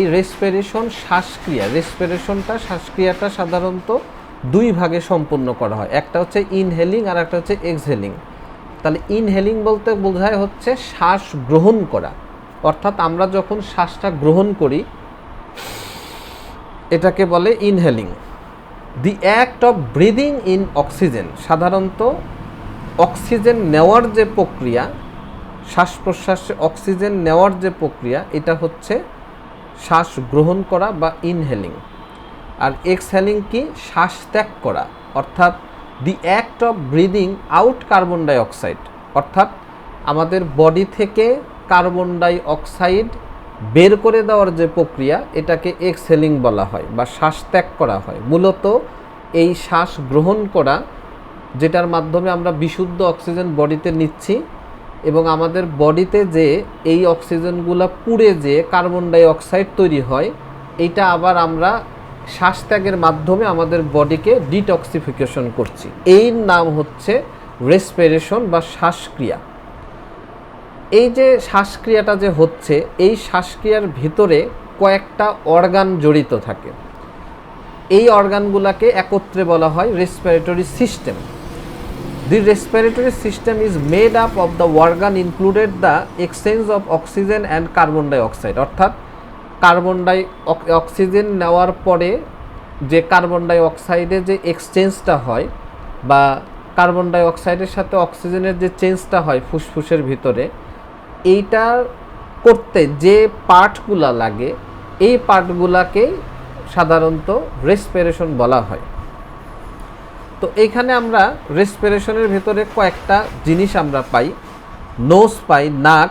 এই রেসপিরেশন শ্বাসক্রিয়া, শ্বাসক্রিয়াটা সাধারণত দুই ভাগে সম্পূর্ণ করা হয়, একটা হচ্ছে ইনহেলিং আর একটা হচ্ছে এক্সহেলিং। তাহলে ইনহেলিং বলতে বোঝায় হচ্ছে শ্বাস গ্রহণ করা, অর্থাৎ আমরা যখন শ্বাসটা গ্রহণ করি এটাকে বলে inhaling. The act of breathing in oxygen, সাধারণত অক্সিজেন নেওয়ার যে প্রক্রিয়া, শ্বাস প্রশ্বাসে অক্সিজেন নেওয়ার যে প্রক্রিয়া, এটা হচ্ছে শ্বাস গ্রহণ করা বা ইনহেলিং। আর এক্সহেলিং কি? শ্বাস ত্যাগ করা, অর্থাৎ the act of breathing out carbon ডাই অক্সাইড, অর্থাৎ আমাদের বডি থেকে কার্বন ডাই অক্সাইড বের করে দেওয়ার যে প্রক্রিয়া, এটাকে এক্সহেলিং বলা হয় বা শ্বাস ত্যাগ করা হয়। মূলত এই শ্বাস গ্রহণ করা, যেটার মাধ্যমে আমরা বিশুদ্ধ অক্সিজেন বডিতে নিচ্ছি এবং আমাদের বডিতে যে এই অক্সিজেনগুলো পুড়ে যে কার্বন ডাই অক্সাইড তৈরি হয়, এইটা আবার আমরা শ্বাস ত্যাগের মাধ্যমে আমাদের বডিকে ডিটক্সিফিকেশন করছি। এর নাম হচ্ছে রেসপিরেশন বা শ্বাসক্রিয়া। এই যে শ্বাসক্রিয়াটা যে হচ্ছে, এই শ্বাসক্রিয়ার ভিতরে কয়েকটা অর্গান জড়িত থাকে। এই অর্গানগুলোকে একত্রে বলা হয় respiratory system. The respiratory system is made up of the organ included the exchange of oxygen and carbon dioxide, অর্থাৎ অক্সিজেন নেওয়ার পরে যে কার্বন ডাই অক্সাইডে যে এক্সচেঞ্জটা হয় বা কার্বন ডাই অক্সাইডের সাথে অক্সিজেনের যে চেঞ্জটা হয় ফুসফুসের ভিতরে, এইটা করতে যে পার্টগুলা লাগে, এই পার্টগুলাকেই সাধারণত রেসপিরেশন বলা হয়। তো এইখানে আমরা রেসপিরেশনের ভিতরে কয়েকটা জিনিস আমরা পাই। নোজ পাই, নাক;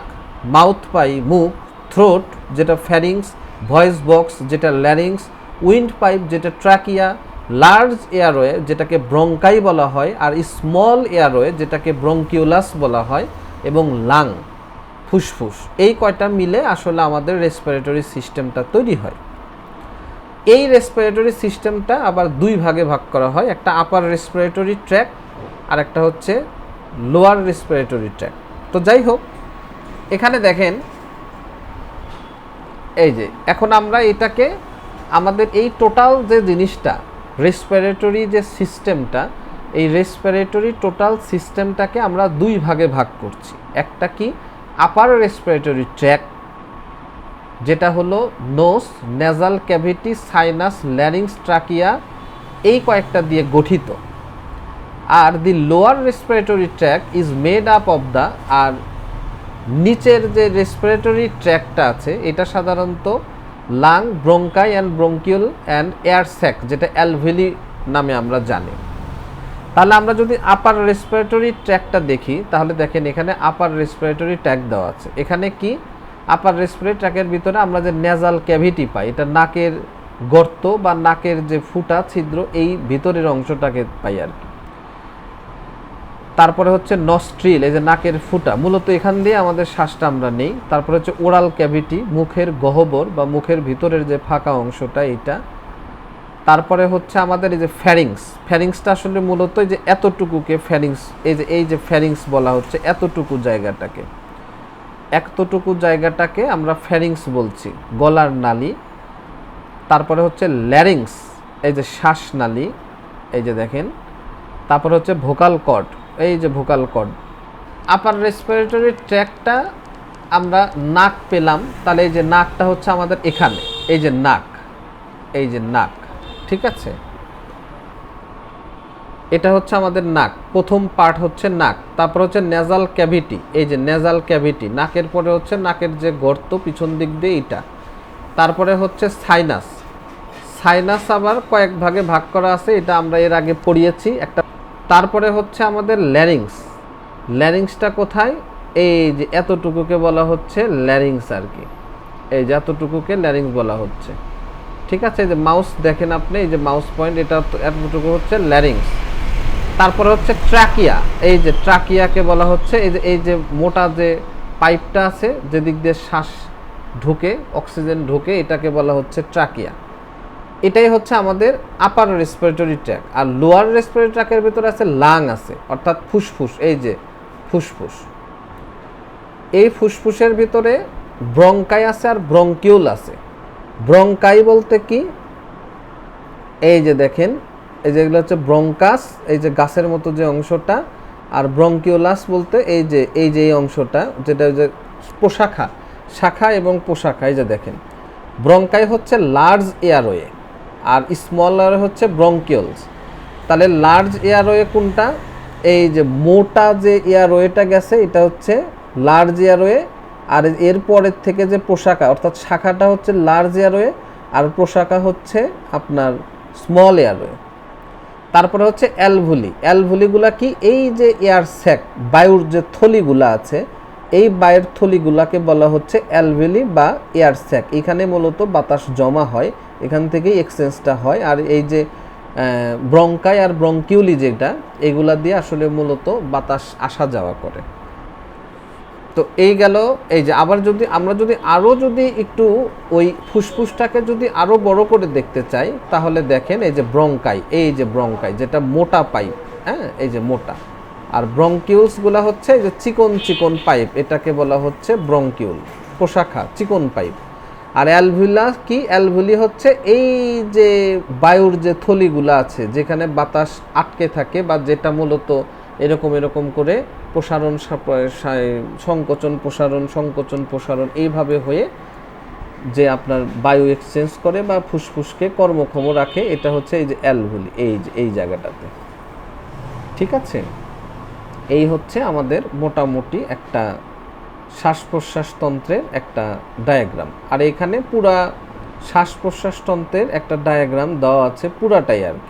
মাউথ পাই, মুখ; থ্রোট যেটা ফ্যারিংস; ভয়েস বক্স যেটা ল্যারিংস; উইন্ড পাইপ যেটা ট্রাকিয়া; লার্জ এয়ারওয়ে যেটাকে ব্রঙ্কাই বলা হয়, আর স্মল এয়ারওয়ে যেটাকে ব্রঙ্কিউলাস বলা হয়, এবং লাং ফুসফুস। এই কয়টা মিলে আসলে আমাদের রেসপিরেটরি সিস্টেমটা তৈরি হয়। এই রেসপিরেটরি সিস্টেমটা আবার দুই ভাগে ভাগ করা হয়, একটা আপার রেসপিরেটরি ট্র্যাক আর একটা হচ্ছে লোয়ার রেসপিরেটরি ট্র্যাক। তো যাই হোক, এখানে দেখেন এই যে এখন আমরা এটাকে আমাদের এই টোটাল যে জিনিসটা রেসপিরেটরি যে সিস্টেমটা, এই রেসপিরেটরি টোটাল সিস্টেমটাকে আমরা দুই ভাগে ভাগ করছি। একটা কি? আপার রেসপিরেটরি ট্র্যাক, যেটা হলো nose, nasal cavity, sinus, larynx, trachea, এই কয়েকটা দিয়ে গঠিত। আর the lower respiratory tract is made up of the, আর নিচের যে রেসপিরেটরি ট্র্যাকটা আছে এটা সাধারণত lung, bronchi and bronchiole and air sac, যেটা অ্যালভেলি নামে আমরা জানি। তাহলে আমরা যদি আপার রেসপিরেটরি ট্র্যাকটা দেখি, তাহলে দেখেন এখানে আপার রেসপিরেটরি ট্র্যাক দেওয়া আছে। এখানে কি? আপার রেসপিরেটরি ট্র্যাকের ভিতরে আমরা যে নেজাল ক্যাভিটি পাই, এটা নাকের গর্ত বা নাকের যে ফুটা ছিদ্র, এই ভিতরের অংশটাকে পাই আর কি। তারপরে হচ্ছে নস্ট্রিল, এই যে নাকের ফুটা, মূলত এখান দিয়ে আমাদের শ্বাসটা আমরা নেই। তারপরে হচ্ছে ওরাল ক্যাভিটি, মুখের গহ্বর বা মুখের ভিতরের যে ফাঁকা অংশটা এইটা। তারপরে হচ্ছে আমাদের এই যে ফ্যারিংসটা আসলে মূলত এই যে এতটুকুকে ফ্যারিংস, এই যে ফ্যারিংস বলা হচ্ছে, এতটুকু জায়গাটাকে আমরা ফ্যারিংস বলছি, গলার নালী। তারপরে হচ্ছে ল্যারিংস, এই যে শ্বাসনালী, এই যে দেখেন। তারপরে হচ্ছে ভোকাল কর্ড, এই যে ভোকাল কর্ড। আপার রেসপিরেটরি ট্র্যাকটা আমরা নাক পেলাম, তাহলে এই যে নাকটা হচ্ছে আমাদের এখানে, এই যে নাক, ঠিক আছে? এটা হচ্ছে আমাদের নাক, প্রথম পার্ট হচ্ছে নাক। তারপর হচ্ছে নেজাল ক্যাভিটি, এই যে নেজাল ক্যাভিটি, নাকের পরে হচ্ছে নাকের যে গর্ত পিছন দিক দিয়ে এটা। তারপরে হচ্ছে সাইনাস আবার কয়েক ভাগে ভাগ করা আছে, এটা আমরা এর আগে পড়িয়েছি একটা। তারপরে হচ্ছে আমাদের ল্যারিংসটা কোথায়? এই যে এতটুকুকে বলা হচ্ছে ল্যারিংস আর কি, এই যে এতটুকুকে ল্যারিংস বলা হচ্ছে, ঠিক আছে? এই যে মাউস দেখেন আপনি, এই যে মাউস পয়েন্ট, এটা এতটুকু হচ্ছে ল্যারিংস। তারপরে হচ্ছে ট্রাকিয়া, এই যে ট্রাকিয়াকে বলা হচ্ছে এই যে মোটা যে পাইপটা আছে যেদিক দিয়ে শ্বাস ঢুকে, অক্সিজেন ঢুকে, এটাকে বলা হচ্ছে ট্রাকিয়া। এটাই হচ্ছে আমাদের আপার রেসপিরেটরি ট্র্যাক। আর লোয়ার রেসপিরেটরি ট্র্যাকের ভিতরে আছে লাং আছে, অর্থাৎ ফুসফুস, এই যে ফুসফুস। এই ফুসফুসের ভিতরে ব্রঙ্কাই আছে আর ব্রঙ্কিউল আছে। ব্রঙ্কাই বলতে কি, এই যে দেখেন, এই যেগুলো হচ্ছে ব্রঙ্কাস, এই যে গাছের মতো যে অংশটা, আর ব্রঙ্কিওলাস বলতে এই অংশটা, যেটা যে পোশাখা, শাখা এবং পোশাখা, এই যে দেখেন। ব্রঙ্কাই হচ্ছে লার্জ এয়ারওয়ে, আর স্মল এয়ারওয়ে হচ্ছে ব্রঙ্কিওলস। তাহলে লার্জ এয়ারওয়ে কোনটা? এই যে মোটা যে এয়ারওয়েটা গেছে এটা হচ্ছে লার্জ এয়ারওয়ে, আর এর পরের থেকে যে পোশাকা অর্থাৎ শাখাটা হচ্ছে লার্জ এয়ারওয়ে, আর পোশাকা হচ্ছে আপনার স্মল এয়ারওয়ে। তারপরে হচ্ছে অ্যালভুলি। অ্যালভুলিগুলা কি? এই যে এয়ার স্যাক, বায়ুর যে থলিগুলা আছে, এই বায়ুর থলিগুলাকে বলা হচ্ছে অ্যালভুলি বা এয়ার স্যাক। এখানে মূলত বাতাস জমা হয়, এখান থেকেই এক্সচেঞ্জটা হয়। আর এই যে ব্রঙ্কাই আর ব্রঙ্কিউলি যেটা, এগুলা দিয়ে আসলে মূলত বাতাস আসা যাওয়া করে। তো এই গেল। এই যে আবার যদি আমরা আরও একটু ওই ফুসফুসটাকে যদি আরও বড় করে দেখতে চাই, তাহলে দেখেন এই যে ব্রঙ্কাই, এই যে ব্রঙ্কাই যেটা মোটা পাইপ, হ্যাঁ, এই যে মোটা। আর ব্রঙ্কিউলসগুলো হচ্ছে এই যে চিকন চিকন পাইপ, এটাকে বলা হচ্ছে ব্রঙ্কিউল, পোশাখা, চিকন পাইপ। আর অ্যালভিউলা কি? অ্যালভিউলি হচ্ছে এই যে বায়ুর যে থলিগুলো আছে, যেখানে বাতাস আটকে থাকে, বা যেটা মূলত এরকম করে প্রসারণ সংকোচন প্রসারণ সংকোচন প্রসারণ এইভাবে হয়ে যে আপনার বায়ু এক্সচেঞ্জ করে বা ফুসফুসকে কর্মক্ষম রাখে, এটা হচ্ছে এই যে অ্যালভিউলি, এই জায়গাটাতে। ঠিক আছে, এই হচ্ছে আমাদের মোটামুটি একটা শ্বাস প্রশ্বাস তন্ত্রের একটা ডায়াগ্রাম। আর এখানে পুরা শ্বাস প্রশ্বাস তন্ত্রের একটা ডায়াগ্রাম দেওয়া আছে পুরাটাই আর কি।